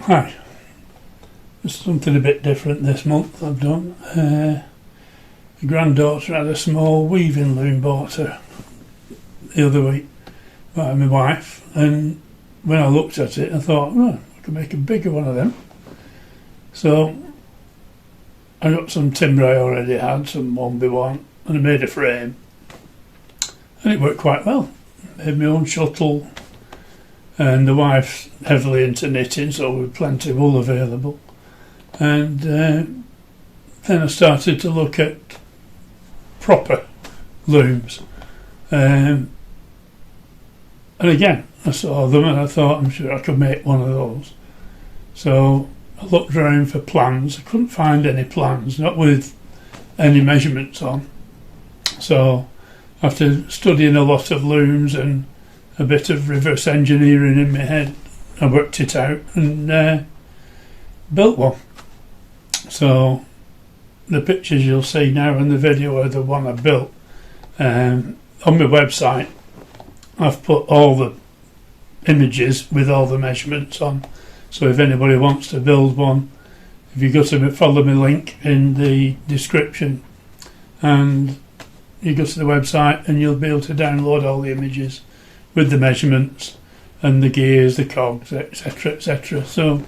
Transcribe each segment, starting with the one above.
Hi, there's something a bit different this month I've done. My granddaughter had a small weaving loom bought her the other week by my wife, and when I looked at it I thought, oh, I could make a bigger one of them. So I got some timber I already had, some 1x1, and I made a frame, and it worked quite well. Made my own shuttle, and the wife's heavily into knitting, so we had plenty of wool available. And then I started to look at proper looms, and again I saw them and I thought, I'm sure I could make one of those. So I looked around for plans. I couldn't find any plans, not with any measurements on. So after studying a lot of looms and a bit of reverse engineering in my head, I worked it out and built one. So the pictures you'll see now in the video are the one I built. On my website I've put all the images with all the measurements on, so if anybody wants to build one, if you go to follow my link in the description and you go to the website, and you'll be able to download all the images with the measurements and the gears, the cogs, etc, etc. So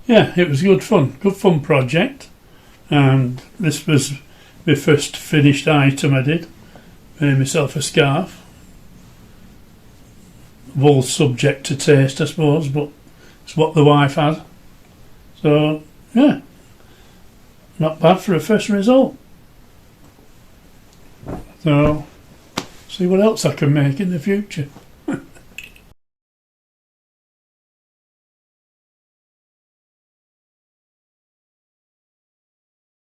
yeah, it was good fun project, and this was my first finished item I did. Made myself a scarf. Wool subject to taste, I suppose, but it's what the wife had. So yeah, not bad for a first result. So see what else I can make in the future.